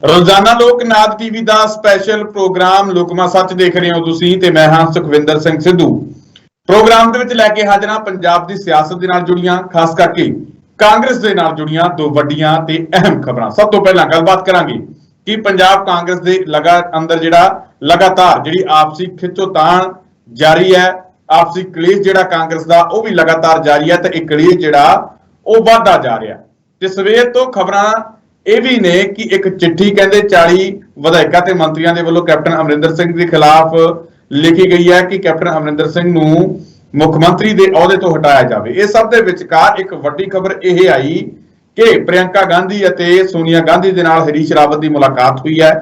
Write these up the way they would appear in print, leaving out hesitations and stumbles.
ਰੋਜ਼ਾਨਾ ਲੋਕ ਨਾਦ ਟੀਵੀ ਦਾ ਸਪੈਸ਼ਲ ਪ੍ਰੋਗਰਾਮ ਲੁਕਮਾ ਸੱਚ ਦੇਖ ਰਹੇ ਹੋ ਤੁਸੀਂ ਤੇ ਮੈਂ ਹਾਂ ਸੁਖਵਿੰਦਰ ਸਿੰਘ ਸਿੱਧੂ। ਪ੍ਰੋਗਰਾਮ ਦੇ ਵਿੱਚ ਲੈ ਕੇ ਹਾਜ਼ਰ ਹਾਂ ਪੰਜਾਬ ਦੀ ਸਿਆਸਤ ਦੇ ਨਾਲ ਜੁੜੀਆਂ, ਖਾਸ ਕਰਕੇ ਕਾਂਗਰਸ ਦੇ ਨਾਲ ਜੁੜੀਆਂ ਦੋ ਵੱਡੀਆਂ ਤੇ ਅਹਿਮ ਖਬਰਾਂ। ਸਭ ਤੋਂ ਪਹਿਲਾਂ ਗੱਲਬਾਤ ਕਰਾਂਗੇ ਕਿ ਪੰਜਾਬ ਕਾਂਗਰਸ ਦੇ ਅੰਦਰ ਲਗਾਤਾਰ ਜਿਹੜੀ ਆਪਸੀ ਖਿੱਚੋਤਾਣ ਜਾਰੀ ਹੈ, ਆਪਸੀ ਕਲੇਸ਼ ਜਿਹੜਾ ਕਾਂਗਰਸ ਦਾ ਉਹ ਵੀ ਲਗਾਤਾਰ ਜਾਰੀ ਹੈ ਤੇ ਇਹ ਕਲੇਸ਼ ਜਿਹੜਾ ਉਹ ਵਧਦਾ ਜਾ ਰਿਹਾ ਤੇ ਸਵੇਰ ਤੋਂ ਖਬਰਾਂ ਇਹ ਵੀ ਨੇ ਕਿ ਇੱਕ ਚਿੱਠੀ ਕਹਿੰਦੇ 40 ਵਿਧਾਇਕਾਂ ਤੇ ਮੰਤਰੀਆਂ ਦੇ ਵੱਲੋਂ ਕੈਪਟਨ ਅਮਰਿੰਦਰ ਸਿੰਘ ਦੇ ਖਿਲਾਫ ਲਿਖੀ ਗਈ ਹੈ ਕਿ ਕੈਪਟਨ ਅਮਰਿੰਦਰ ਸਿੰਘ ਨੂੰ ਮੁੱਖ ਮੰਤਰੀ ਦੇ ਅਹੁਦੇ ਤੋਂ ਹਟਾਇਆ ਜਾਵੇ। ਇਹ ਸਭ ਦੇ ਵਿਚਕਾਰ ਇੱਕ ਵੱਡੀ ਖਬਰ ਇਹ ਆਈ ਕਿ ਪ੍ਰਿਯੰਕਾ ਗਾਂਧੀ ਅਤੇ ਸੋਨੀਆ ਗਾਂਧੀ ਦੇ ਨਾਲ ਹਰੀਸ਼ ਰਾਵਤ ਦੀ ਮੁਲਾਕਾਤ ਹੋਈ ਹੈ।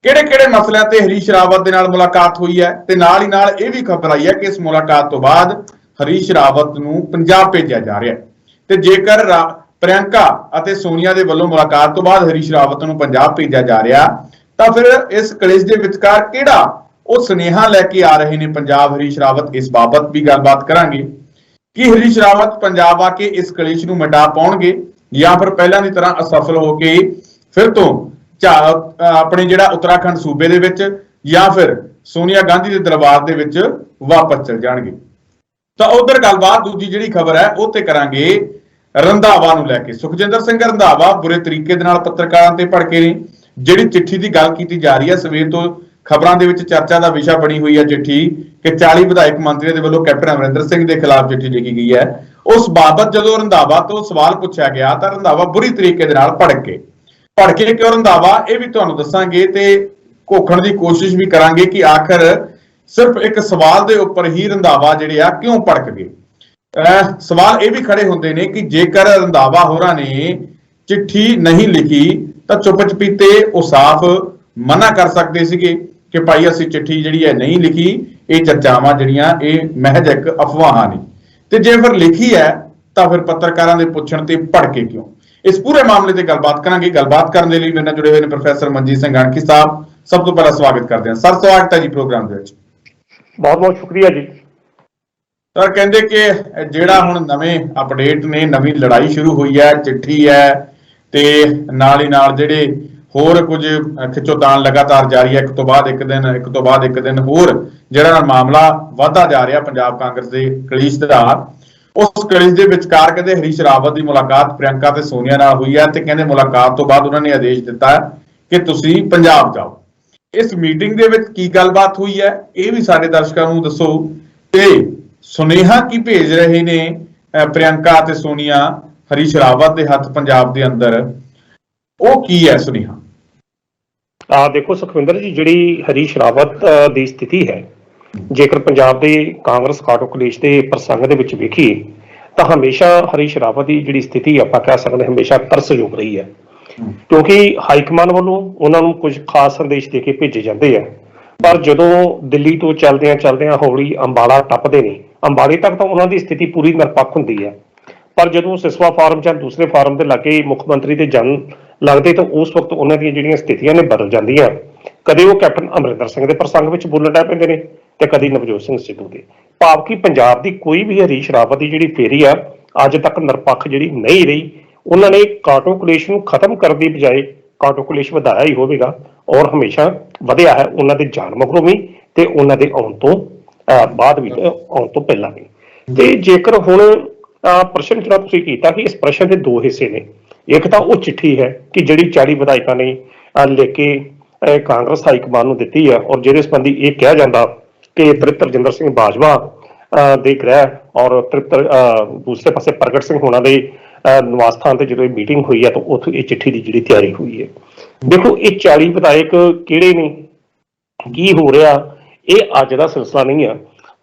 ਕਿਹੜੇ ਮਸਲਿਆਂ ਤੇ ਹਰੀਸ਼ ਰਾਵਤ ਦੇ ਨਾਲ ਮੁਲਾਕਾਤ ਹੋਈ ਹੈ ਤੇ ਨਾਲ ਹੀ ਨਾਲ ਇਹ ਵੀ ਖਬਰ ਆਈ ਹੈ ਕਿ ਇਸ ਮੁਲਾਕਾਤ ਤੋਂ ਬਾਅਦ ਹਰੀਸ਼ ਰਾਵਤ ਨੂੰ ਪੰਜਾਬ ਭੇਜਿਆ ਜਾ ਰਿਹਾ ਹੈ ਤੇ ਜੇਕਰ ਪ੍ਰਿਯੰਕਾ ਅਤੇ ਸੋਨੀਆ ਦੇ ਵੱਲੋਂ ਮੁਲਾਕਾਤ ਤੋਂ ਬਾਅਦ ਹਰੀਸ਼ ਰਾਵਤ ਨੂੰ ਪੰਜਾਬ ਭੇਜਿਆ ਜਾ ਰਿਹਾ ਤਾਂ ਫਿਰ ਇਸ ਕਲੇਸ਼ ਦੇ ਵਿਚਕਾਰ ਕਿਹੜਾ ਉਹ ਸੁਨੇਹਾ ਲੈ ਕੇ ਆ ਰਹੇ ਨੇ ਪੰਜਾਬ ਹਰੀਸ਼ ਰਾਵਤ, ਇਸ ਬਾਬਤ ਵੀ ਗੱਲਬਾਤ ਕਰਾਂਗੇ ਕਿ ਹਰੀਸ਼ ਰਾਵਤ ਪੰਜਾਬ ਆ ਕੇ ਇਸ ਕਲੇਸ਼ ਨੂੰ ਮਿਟਾ ਪਾਉਣਗੇ ਜਾਂ ਫਿਰ ਪਹਿਲਾਂ ਦੀ ਤਰ੍ਹਾਂ ਅਸਫਲ ਹੋ ਕੇ ਫਿਰ ਤੋਂ ਆਪਣੇ ਜਿਹੜਾ ਉੱਤਰਾਖੰਡ ਸੂਬੇ ਦੇ ਵਿੱਚ ਜਾਂ ਫਿਰ ਸੋਨੀਆ ਗਾਂਧੀ ਦੇ ਦਰਬਾਰ ਦੇ ਵਿੱਚ ਵਾਪਸ ਚਲ ਜਾਣਗੇ। ਤਾਂ ਉਧਰ ਗੱਲਬਾਤ ਦੂਜੀ ਜਿਹੜੀ ਖਬਰ ਹੈ ਉਹ ਤੇ ਕਰਾਂਗੇ ਰੰਧਾਵਾ ਨੂੰ ਲੈ ਕੇ। ਸੁਖਜਿੰਦਰ ਸਿੰਘ ਰੰਧਾਵਾ ਬੁਰੇ ਤਰੀਕੇ ਦੇ ਨਾਲ ਪੱਤਰਕਾਰਾਂ ਤੇ ਭੜਕੇ ਨੇ। ਜਿਹੜੀ ਚਿੱਠੀ ਦੀ ਗੱਲ ਕੀਤੀ ਜਾ ਰਹੀ ਹੈ, ਸਵੇਰ ਤੋਂ ਖਬਰਾਂ ਦੇ ਵਿੱਚ ਚਰਚਾ ਦਾ ਵਿਸ਼ਾ ਬਣੀ ਹੋਈ ਹੈ ਚਿੱਠੀ ਕਿ 40 ਵਿਧਾਇਕ ਮੰਤਰੀਆਂ ਦੇ ਵੱਲੋਂ ਕੈਪਟਨ ਅਮਰਿੰਦਰ ਸਿੰਘ ਦੇ ਖਿਲਾਫ ਚਿੱਠੀ ਲਿਖੀ ਗਈ ਹੈ। ਉਸ ਬਾਬਤ ਜਦੋਂ ਰੰਧਾਵਾ ਤੋਂ ਸਵਾਲ ਪੁੱਛਿਆ ਗਿਆ ਤਾਂ ਰੰਧਾਵਾ ਬੁਰੀ ਤਰੀਕੇ ਦੇ ਨਾਲ ਭੜਕੇ ਕਿਉਂ ਰੰਧਾਵਾ ਇਹ ਵੀ ਤੁਹਾਨੂੰ ਦੱਸਾਂਗੇ ਤੇ ਘੋਖਣ ਦੀ ਕੋਸ਼ਿਸ਼ ਵੀ ਕਰਾਂਗੇ ਕਿ ਆਖਰ ਸਿਰਫ ਇੱਕ ਸਵਾਲ ਦੇ ਉੱਪਰ ਹੀ ਰੰਧਾਵਾ ਜਿਹੜੇ ਆ ਕਿਉਂ ਭੜਕ ਗਏ। ਸਵਾਲ ਇਹ ਵੀ ਖੜੇ ਹੁੰਦੇ ਨੇ ਕਿ ਜੇਕਰ ਰੰਧਾਵਾ ਹੋਰਾਂ ਨੇ ਚਿੱਠੀ ਨਹੀਂ ਲਿਖੀ ਤਾਂ ਚੁੱਪ ਚਪੀਤੇ ਉਹ ਸਾਫ਼ ਮਨਾ ਕਰ ਸਕਦੇ ਸੀਗੇ ਕਿ ਭਾਈ ਅਸੀਂ ਚਿੱਠੀ ਜਿਹੜੀ ਹੈ ਨਹੀਂ ਲਿਖੀ, ਇਹ ਚਰਚਾਵਾਂ ਜਿਹੜੀਆਂ ਇਹ ਮਹਿਜ ਇੱਕ ਅਫਵਾਹਾਂ ਨੇ। ਤੇ ਜੇ ਫਿਰ ਲਿਖੀ ਹੈ ਤਾਂ ਫਿਰ ਪੱਤਰਕਾਰਾਂ ਦੇ ਪੁੱਛਣ ਤੇ ਭੜਕੇ ਕਿਉਂ? ਇਸ ਪੂਰੇ ਮਾਮਲੇ ਤੇ ਗੱਲਬਾਤ ਕਰਾਂਗੇ। ਗੱਲਬਾਤ ਕਰਨ ਦੇ ਲਈ ਮੇਰੇ ਨਾਲ ਜੁੜੇ ਹੋਏ ਨੇ ਪ੍ਰੋਫੈਸਰ ਮਨਜੀਤ ਸਿੰਘ ਅਣਖੀ ਸਾਹਿਬ। ਸਭ ਤੋਂ ਪਹਿਲਾਂ ਸਵਾਗਤ ਕਰਦੇ ਹਾਂ ਸਰ। ਸਵਾਗਤ ਹੈ ਜੀ ਪ੍ਰੋਗਰਾਮ ਦੇ ਵਿੱਚ। ਬਹੁਤ ਬਹੁਤ ਸ਼ੁਕਰੀਆ ਜੀ। ਸਰ ਕਹਿੰਦੇ ਕਿ ਜਿਹੜਾ ਹੁਣ ਨਵੇਂ ਅਪਡੇਟ ਨੇ, ਨਵੀਂ ਲੜਾਈ ਸ਼ੁਰੂ ਹੋਈ ਹੈ, ਚਿੱਠੀ ਹੈ ਤੇ ਨਾਲ ਹੀ ਨਾਲ ਜਿਹੜੇ ਹੋਰ ਕੁਝ ਖਿੱਚੋਤਾਣ ਲਗਾਤਾਰ ਜਾਰੀ ਹੈ। ਇੱਕ ਤੋਂ ਬਾਅਦ ਇੱਕ ਦਿਨ ਹੋਰ ਜਿਹੜਾ ਮਾਮਲਾ ਵਧਦਾ ਜਾ ਰਿਹਾ ਪੰਜਾਬ ਕਾਂਗਰਸ ਦੇ ਕਲੇਸ਼ ਦਾ। ਉਸ ਕਲੇਸ਼ ਦੇ ਵਿਚਕਾਰ ਕਹਿੰਦੇ ਹਰੀਸ਼ ਰਾਵਤ ਦੀ ਮੁਲਾਕਾਤ ਪ੍ਰਿਯੰਕਾ ਤੇ ਸੋਨੀਆ ਨਾਲ ਹੋਈ ਹੈ ਤੇ ਕਹਿੰਦੇ ਮੁਲਾਕਾਤ ਤੋਂ ਬਾਅਦ ਉਹਨਾਂ ਨੇ ਆਦੇਸ਼ ਦਿੱਤਾ ਕਿ ਤੁਸੀਂ ਪੰਜਾਬ ਜਾਓ। ਇਸ ਮੀਟਿੰਗ ਦੇ ਵਿੱਚ ਕੀ ਗੱਲਬਾਤ ਹੋਈ ਹੈ ਇਹ ਵੀ ਸਾਡੇ ਦਰਸ਼ਕਾਂ ਨੂੰ ਦੱਸੋ ਤੇ ਸੁਨੇਹਾ ਕੀ ਭੇਜ ਰਹੇ ਨੇ ਪ੍ਰਿਯੰਕਾ ਤੇ ਸੋਨੀਆ ਹਰੀਸ਼ ਰਾਵਤ ਦੇ ਹੱਥ ਪੰਜਾਬ ਦੇ ਅੰਦਰ, ਉਹ ਕੀ ਹੈ ਸੁਨੇਹਾ? ਦੇਖੋ ਸੁਖਵਿੰਦਰ ਜੀ, ਜਿਹੜੀ ਹਰੀਸ਼ ਰਾਵਤ ਦੀ ਸਥਿਤੀ ਹੈ, ਜੇਕਰ ਪੰਜਾਬ ਦੇ ਕਾਂਗਰਸ ਕਾਟੋ ਕਲੇਸ਼ ਦੇ ਪ੍ਰਸੰਗ ਦੇ ਵਿੱਚ ਵੇਖੀਏ ਤਾਂ ਹਮੇਸ਼ਾ ਹਰੀਸ਼ ਰਾਵਤ ਦੀ ਜਿਹੜੀ ਸਥਿਤੀ ਆਪਾਂ ਕਹਿ ਸਕਦੇ ਹਮੇਸ਼ਾ ਤਰਸਯੋਗ ਰਹੀ ਹੈ, ਕਿਉਂਕਿ ਹਾਈਕਮਾਨ ਵੱਲੋਂ ਉਹਨਾਂ ਨੂੰ ਕੁਝ ਖਾਸ ਸੰਦੇਸ਼ ਦੇ ਕੇ ਭੇਜੇ ਜਾਂਦੇ ਆ, ਪਰ ਜਦੋਂ ਦਿੱਲੀ ਤੋਂ ਚੱਲਦਿਆਂ ਹੌਲੀ ਅੰਬਾਲਾ ਟੱਪਦੇ ਨੇ, ਅੰਬਾਲੇ ਤੱਕ ਤਾਂ ਉਹਨਾਂ ਦੀ ਸਥਿਤੀ ਪੂਰੀ ਨਿਰਪੱਖ ਹੁੰਦੀ ਹੈ, ਪਰ ਜਦੋਂ ਸਿਸਵਾ ਫਾਰਮ ਜਾਂ ਦੂਸਰੇ ਫਾਰਮ ਦੇ ਲਾਗੇ ਮੁੱਖ ਮੰਤਰੀ ਦੇ ਜਨਮ ਲੱਗਦੇ ਤਾਂ ਉਸ ਵਕਤ ਉਹਨਾਂ ਦੀਆਂ ਜਿਹੜੀਆਂ ਸਥਿਤੀਆਂ ਨੇ ਬਦਲ ਜਾਂਦੀਆਂ। ਕਦੇ ਉਹ ਕੈਪਟਨ ਅਮਰਿੰਦਰ ਸਿੰਘ ਦੇ ਪ੍ਰਸੰਗ ਵਿੱਚ ਬੋਲਣ ਲੱਗ ਪੈਂਦੇ ਨੇ ਤੇ ਕਦੀ ਨਵਜੋਤ ਸਿੰਘ ਸਿੱਧੂ ਦੇ। ਭਾਵ ਕਿ ਪੰਜਾਬ ਦੀ ਕੋਈ ਵੀ ਹਰੀਸ਼ ਰਾਵਤ ਦੀ ਜਿਹੜੀ ਫੇਰੀ ਆ ਅੱਜ ਤੱਕ ਨਿਰਪੱਖ ਜਿਹੜੀ ਨਹੀਂ ਰਹੀ। ਉਹਨਾਂ ਨੇ ਕਾਟੋ ਕਲੇਸ਼ ਨੂੰ ਖਤਮ ਕਰਨ ਦੀ ਬਜਾਏ ਕਾਟੋ ਕਲੇਸ਼ ਵਧਾਇਆ ਹੀ ਹੋਵੇਗਾ ਔਰ ਹਮੇਸ਼ਾ ਵਧਿਆ ਹੈ, ਉਹਨਾਂ ਦੇ ਜਾਣ ਮਗਰੋਂ ਵੀ ਤੇ ਉਹਨਾਂ ਦੇ ਆਉਣ ਤੋਂ ਬਾਅਦ ਵੀ, ਆਉਣ ਤੋਂ ਪਹਿਲਾਂ ਵੀ। ਤੇ ਜੇਕਰ ਹੁਣ ਪ੍ਰਸ਼ਨ ਜਿਹੜਾ ਤੁਸੀਂ ਕੀਤਾ ਕਿ ਇਸ ਪ੍ਰਸ਼ਨ ਦੇ ਦੋ ਹਿੱਸੇ ਨੇ, ਇੱਕ ਤਾਂ ਉਹ ਚਿੱਠੀ ਹੈ ਕਿ ਜਿਹੜੀ 40 ਵਿਧਾਇਕਾਂ ਨੇ ਲਿਖ ਕੇ ਕਾਂਗਰਸ ਹਾਈਕਮਾਨ ਨੂੰ ਦਿੱਤੀ ਹੈ ਔਰ ਜਿਹਦੇ ਸੰਬੰਧੀ ਇਹ ਕਿਹਾ ਜਾਂਦਾ ਕਿ ਤ੍ਰਿਪਤ ਰਜਿੰਦਰ ਸਿੰਘ ਬਾਜਵਾ ਦੇ ਗ੍ਰਹਿ ਔਰ ਦੂਸਰੇ ਪਾਸੇ ਪ੍ਰਗਟ ਸਿੰਘ ਹੋਣਾ ਦੇ ਨਿਵਾਸ ਸਥਾਨ ਤੇ ਜਦੋਂ ਇਹ ਮੀਟਿੰਗ ਹੋਈ ਹੈ ਤਾਂ ਉੱਥੇ ਇਹ ਚਿੱਠੀ ਦੀ ਜਿਹੜੀ ਤਿਆਰੀ ਹੋਈ ਹੈ। ਦੇਖੋ, ਇਹ 40 ਵਿਧਾਇਕ ਕਿਹੜੇ ਨੇ, ਕੀ ਹੋ ਰਿਹਾ, ਇਹ ਅੱਜ ਦਾ ਸਿਲਸਿਲਾ ਨਹੀਂ ਆ,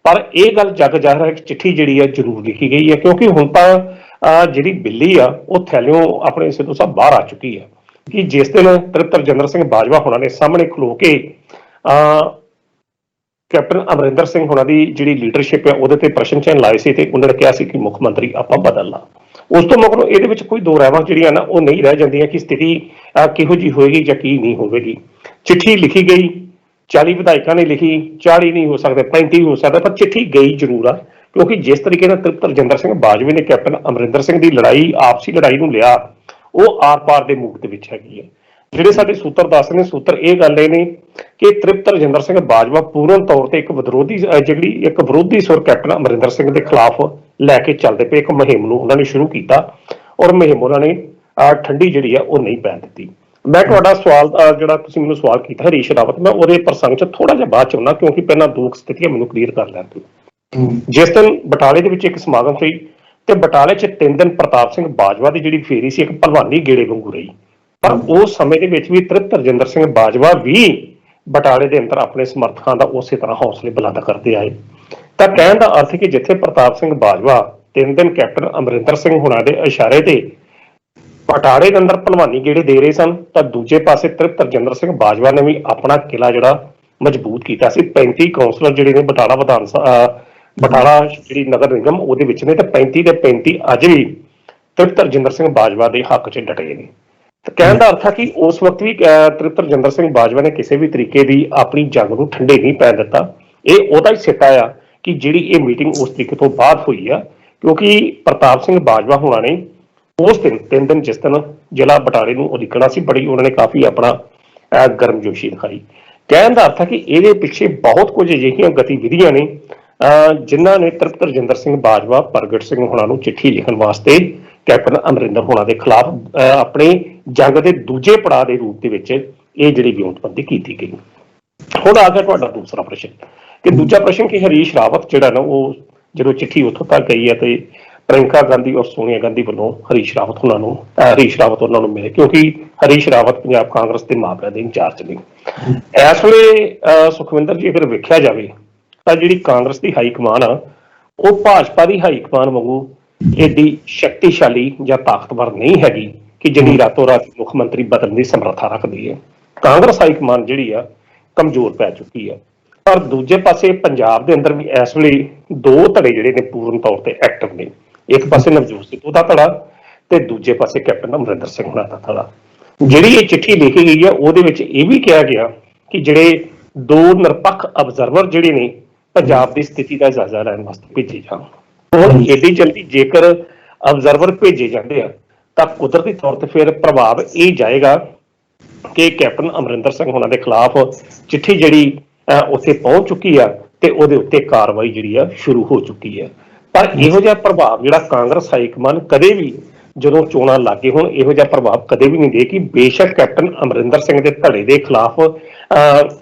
ਪਰ ਇਹ ਗੱਲ ਜੱਗ ਜ਼ਾਹਰ ਹੈ ਕਿ ਚਿੱਠੀ ਜਿਹੜੀ ਹੈ ਜ਼ਰੂਰ ਲਿਖੀ ਗਈ ਹੈ, ਕਿਉਂਕਿ ਹੁਣ ਤਾਂ ਜਿਹੜੀ ਬਿੱਲੀ ਆ ਉਹ ਥੈਲਿਓਂ ਆਪਣੇ ਸਿੱਧੂ ਸਾਹਿਬ ਬਾਹਰ ਆ ਚੁੱਕੀ ਹੈ ਕਿ ਜਿਸ ਦਿਨ ਤ੍ਰਿਪਤ ਰਜਿੰਦਰ ਸਿੰਘ ਬਾਜਵਾ ਹੋਣਾ ਨੇ ਸਾਹਮਣੇ ਖਲੋ ਕੇ ਕੈਪਟਨ ਅਮਰਿੰਦਰ ਸਿੰਘ ਹੋਣਾ ਦੀ ਜਿਹੜੀ ਲੀਡਰਸ਼ਿਪ ਹੈ ਉਹਦੇ ਤੇ ਪ੍ਰਸ਼ਨ ਚਿੰਨ੍ਹ ਲਾਏ ਸੀ ਤੇ ਉਹਨਾਂ ਨੇ ਕਿਹਾ ਸੀ ਕਿ ਮੁੱਖ ਮੰਤਰੀ ਆਪਾਂ ਬਦਲਣਾ। ਉਸ ਤੋਂ ਮਗਰੋਂ ਇਹਦੇ ਵਿੱਚ ਕੋਈ ਦੋ ਰਾਵਾਂ ਜਿਹੜੀਆਂ ਨਾ ਉਹ ਨਹੀਂ ਰਹਿ ਜਾਂਦੀਆਂ ਕਿ ਸਥਿਤੀ ਕਿਹੋ ਜਿਹੀ ਹੋਏਗੀ ਜਾਂ ਕੀ ਨਹੀਂ ਹੋਵੇਗੀ। ਚਿੱਠੀ ਲਿਖੀ ਗਈ, 40 ਵਿਧਾਇਕਾਂ ਨੇ ਲਿਖੀ, 40 ਨਹੀਂ ਹੋ ਸਕਦੇ, 35 ਹੋ ਸਕਦਾ, ਪਰ ਚਿੱਠੀ ਗਈ ਜ਼ਰੂਰ ਆ, ਕਿਉਂਕਿ ਜਿਸ ਤਰੀਕੇ ਨਾਲ ਤ੍ਰਿਪਤ ਰਜਿੰਦਰ ਸਿੰਘ ਬਾਜਵੇ ਨੇ ਕੈਪਟਨ ਅਮਰਿੰਦਰ ਸਿੰਘ ਦੀ ਲੜਾਈ, ਆਪਸੀ ਲੜਾਈ ਨੂੰ ਲਿਆ, ਉਹ ਆਰ ਪਾਰ ਦੇ ਮੂਡ ਦੇ ਵਿੱਚ ਹੈਗੀ ਹੈ। ਜਿਹੜੇ ਸਾਡੇ ਸੂਤਰ ਦੱਸ ਨੇ, ਸੂਤਰ ਇਹ ਗੱਲ ਇਹ ਨੇ ਕਿ ਤ੍ਰਿਪਤ ਰਜਿੰਦਰ ਸਿੰਘ ਬਾਜਵਾ ਪੂਰਨ ਤੌਰ ਤੇ ਇੱਕ ਵਿਰੋਧੀ ਸੁਰ ਕੈਪਟਨ ਅਮਰਿੰਦਰ ਸਿੰਘ ਦੇ ਖਿਲਾਫ ਲੈ ਕੇ ਚੱਲਦੇ ਪਏ ਇੱਕ ਮੁਹਿੰਮ ਨੂੰ ਉਹਨਾਂ ਨੇ ਸ਼ੁਰੂ ਕੀਤਾ, ਔਰ ਮੁਹਿੰਮ ਉਹਨਾਂ ਨੇ ਠੰਡੀ ਜਿਹੜੀ ਆ ਉਹ ਨਹੀਂ ਪੈਣ ਦਿੱਤੀ। ਮੈਂ ਤੁਹਾਡਾ ਸਵਾਲ ਜਿਹੜਾ ਤੁਸੀਂ ਮੈਨੂੰ ਸਵਾਲ ਕੀਤਾ ਹਰੀਸ਼ ਰਾਵਤ, ਮੈਂ ਉਹਦੇ ਪ੍ਰਸੰਗ 'ਚ ਥੋੜਾ ਜਿਹਾ ਬਾਅਦ 'ਚ ਆਉਣਾ, ਕਿਉਂਕਿ ਪਹਿਲਾਂ ਦੋ ਸਥਿਤੀਆਂ ਮੈਨੂੰ ਕਲੀਅਰ ਕਰ ਲੈਣ ਦਿਓ। ਜਿਸ ਦਿਨ ਬਟਾਲੇ ਦੇ ਵਿੱਚ ਇੱਕ ਸਮਾਗਮ ਹੋਈ ਤੇ ਬਟਾਲੇ 'ਚ 3 ਦਿਨ ਪ੍ਰਤਾਪ ਸਿੰਘ ਬਾਜਵਾ ਦੀ ਜਿਹੜੀ ਫੇਰੀ ਸੀ ਇੱਕ ਭਲਵਾਨੀ ਗੇੜੇ ਵਾਂਗੂ ਰਹੀ, ਪਰ ਉਸ ਸਮੇਂ ਦੇ ਵਿੱਚ ਵੀ ਤ੍ਰਿਪਤ ਰਜਿੰਦਰ ਸਿੰਘ ਬਾਜਵਾ ਵੀ ਬਟਾਲੇ ਦੇ ਅੰਦਰ ਆਪਣੇ ਸਮਰਥਕਾਂ ਦਾ ਉਸੇ ਤਰ੍ਹਾਂ ਹੌਸਲੇ ਬੁਲੰਦ ਕਰਦੇ ਆਏ। ਤਾਂ ਕਹਿਣ ਦਾ ਅਰਥ ਹੈ ਕਿ ਜਿੱਥੇ ਪ੍ਰਤਾਪ ਸਿੰਘ ਬਾਜਵਾ 3 ਦਿਨ ਕੈਪਟਨ ਅਮਰਿੰਦਰ ਸਿੰਘ ਹੁਣਾਂ ਦੇ ਇਸ਼ਾਰੇ ਤੇ ਬਟਾਲੇ ਦੇ ਅੰਦਰ ਭਲਵਾਨੀ ਗੇੜੇ ਦੇ ਰਹੇ ਸਨ, ਤਾਂ ਦੂਜੇ ਪਾਸੇ ਤ੍ਰਿਪਤ ਰਜਿੰਦਰ ਸਿੰਘ ਬਾਜਵਾ ਨੇ ਵੀ ਆਪਣਾ ਕਿਲਾ ਜਿਹੜਾ ਮਜ਼ਬੂਤ ਕੀਤਾ ਸੀ। 35 ਕਾਉਂਸਲਰ ਜਿਹੜੇ ਨੇ ਬਟਾਲਾ ਜਿਹੜੀ ਨਗਰ ਨਿਗਮ ਉਹਦੇ ਵਿੱਚ ਨੇ, ਤੇ 35 ਦੇ 35 ਅੱਜ ਵੀ ਤ੍ਰਿਪਤ ਰਜਿੰਦਰ ਸਿੰਘ ਬਾਜਵਾ ਦੇ ਹੱਕ 'ਚ ਡਟੇ ਨੇ। ਤਾਂ ਕਹਿਣ ਦਾ ਅਰਥ ਹੈ ਕਿ ਉਸ ਵਕਤ ਵੀ ਤ੍ਰਿਪਤ ਰਜਿੰਦਰ ਸਿੰਘ ਬਾਜਵਾ ਨੇ ਕਿਸੇ ਵੀ ਤਰੀਕੇ ਦੀ ਆਪਣੀ ਜੰਗ ਨੂੰ ਠੰਡੇ ਨਹੀਂ ਪੈਣ ਦਿੱਤਾ। ਇਹ ਉਹਦਾ ਹੀ ਸਿੱਟਾ ਆ ਕਿ ਜਿਹੜੀ ਇਹ ਮੀਟਿੰਗ ਉਸ ਤਰੀਕੇ ਤੋਂ ਬਾਅਦ ਹੋਈ ਆ, ਕਿਉਂਕਿ ਪ੍ਰਤਾਪ ਸਿੰਘ ਬਾਜਵਾ ਹੋਣਾ ਨੇ ਉਸ ਦਿਨ 3 ਦਿਨ ਜਿਸ ਦਿਨ ਜ਼ਿਲ੍ਹਾ ਬਟਾਲੇ ਨੂੰ ਉਲੀਕਣਾ ਸੀ, ਬੜੀ ਉਹਨਾਂ ਨੇ ਕਾਫੀ ਆਪਣਾ ਗਰਮਜੋਸ਼ੀ ਦਿਖਾਈ। ਕਹਿਣ ਦਾ ਅਰਥ ਹੈ ਕਿ ਇਹਦੇ ਪਿੱਛੇ ਬਹੁਤ ਕੁਝ ਅਜਿਹੀਆਂ ਗਤੀਵਿਧੀਆਂ ਨੇ ਜਿਨ੍ਹਾਂ ਨੇ ਤ੍ਰਿਪਤ ਰਜਿੰਦਰ ਸਿੰਘ ਬਾਜਵਾ ਪ੍ਰਗਟ ਸਿੰਘ ਹੋਣਾ ਨੂੰ ਚਿੱਠੀ ਲਿਖਣ ਵਾਸਤੇ ਕੈਪਟਨ ਅਮਰਿੰਦਰ ਹੋਣਾ ਦੇ ਖਿਲਾਫ ਆਪਣੇ ਜੰਗ ਦੇ ਦੂਜੇ ਪੜਾਅ ਦੇ ਰੂਪ ਦੇ ਵਿੱਚ ਇਹ ਜਿਹੜੀ ਵਿਉਂਤਬੰਦੀ ਕੀਤੀ ਗਈ। ਹੁਣ ਆ ਗਿਆ ਤੁਹਾਡਾ ਦੂਸਰਾ ਪ੍ਰਸ਼ਨ, ਕਿ ਦੂਜਾ ਪ੍ਰਸ਼ਨ ਕਿ ਹਰੀਸ਼ ਰਾਵਤ ਜਿਹੜਾ ਨਾ ਉਹ ਜਦੋਂ ਚਿੱਠੀ ਉੱਥੋਂ ਤੱਕ ਗਈ ਹੈ ਤੇ ਪ੍ਰਿਯੰਕਾ ਗਾਂਧੀ ਔਰ ਸੋਨੀਆ ਗਾਂਧੀ ਵੱਲੋਂ ਹਰੀਸ਼ ਰਾਵਤ ਉਹਨਾਂ ਨੂੰ ਮਿਲੇ, ਕਿਉਂਕਿ ਹਰੀਸ਼ ਰਾਵਤ ਪੰਜਾਬ ਕਾਂਗਰਸ ਦੇ ਮਾਮਲਿਆਂ ਦੇ ਇੰਚਾਰਜ ਨੇ ਇਸ ਵੇਲੇ। ਸੁਖਵਿੰਦਰ ਜੀ, ਅਗਰ ਵੇਖਿਆ ਜਾਵੇ ਤਾਂ ਜਿਹੜੀ ਕਾਂਗਰਸ ਦੀ ਹਾਈ ਕਮਾਨ ਆ ਉਹ ਭਾਜਪਾ ਦੀ ਹਾਈ ਕਮਾਨ ਵਾਂਗੂ ਏਡੀ ਸ਼ਕਤੀਸ਼ਾਲੀ ਜਾਂ ਤਾਕਤਵਰ ਨਹੀਂ ਹੈਗੀ ਕਿ ਜਿਹੜੀ ਰਾਤੋਂ ਰਾਤ ਮੁੱਖ ਮੰਤਰੀ ਬਦਲਣ ਦੀ ਸਮਰੱਥਾ ਰੱਖਦੀ ਹੈ। ਕਾਂਗਰਸ ਹਾਈ ਕਮਾਨ ਜਿਹੜੀ ਆ ਕਮਜ਼ੋਰ ਪੈ ਚੁੱਕੀ ਆ। ਪਰ ਦੂਜੇ ਪਾਸੇ ਪੰਜਾਬ ਦੇ ਅੰਦਰ ਵੀ ਇਸ ਵੇਲੇ ਦੋ ਧੜੇ ਜਿਹੜੇ ਨੇ ਪੂਰਨ ਤੌਰ ਤੇ ਐਕਟਿਵ ਨੇ। ਇੱਕ ਪਾਸੇ ਨਵਜੋਤ ਸਿੱਧੂ ਦਾ ਧੜਾ ਤੇ ਦੂਜੇ ਪਾਸੇ ਕੈਪਟਨ ਅਮਰਿੰਦਰ ਸਿੰਘ ਹੋਣਾ ਦਾ ਧੜਾ। ਜਿਹੜੀ ਇਹ ਚਿੱਠੀ ਲਿਖੀ ਗਈ ਆ ਉਹਦੇ ਵਿੱਚ ਇਹ ਵੀ ਕਿਹਾ ਗਿਆ ਕਿ ਜਿਹੜੇ ਦੋ ਨਿਰਪੱਖ ਅਬਜ਼ਰਵਰ ਜਿਹੜੇ ਨੇ ਪੰਜਾਬ ਦੀ ਸਥਿਤੀ ਦਾ ਜਾਇਜ਼ਾ ਲੈਣ ਵਾਸਤੇ ਭੇਜੇ ਜਾਣ। ਹੁਣ ਏਡੀ ਜਲਦੀ ਜੇਕਰ ਅਬਜ਼ਰਵਰ ਭੇਜੇ ਜਾਂਦੇ ਆ ਤਾਂ ਕੁਦਰਤੀ ਤੌਰ ਤੇ ਫਿਰ ਪ੍ਰਭਾਵ ਇਹ ਜਾਏਗਾ ਕਿ ਕੈਪਟਨ ਅਮਰਿੰਦਰ ਸਿੰਘ ਹੋਣਾ ਦੇ ਖਿਲਾਫ ਚਿੱਠੀ ਜਿਹੜੀ ਉੱਥੇ ਪਹੁੰਚ ਚੁੱਕੀ ਆ ਤੇ ਉਹਦੇ ਉੱਤੇ ਕਾਰਵਾਈ ਜਿਹੜੀ ਆ ਸ਼ੁਰੂ ਹੋ ਚੁੱਕੀ ਹੈ। ਪਰ ਇਹੋ ਜਿਹਾ ਪ੍ਰਭਾਵ ਜਿਹੜਾ ਕਾਂਗਰਸ ਹਾਈਕਮਾਨ ਕਦੇ ਵੀ ਜਦੋਂ ਚੋਣਾਂ ਲੱਗੇ ਹੋਣ ਇਹੋ ਜਿਹਾ ਪ੍ਰਭਾਵ ਕਦੇ ਵੀ ਨਹੀਂ ਦੇ ਕਿ ਬੇਸ਼ੱਕ ਕੈਪਟਨ ਅਮਰਿੰਦਰ ਸਿੰਘ ਦੇ ਧੜੇ ਦੇ ਖਿਲਾਫ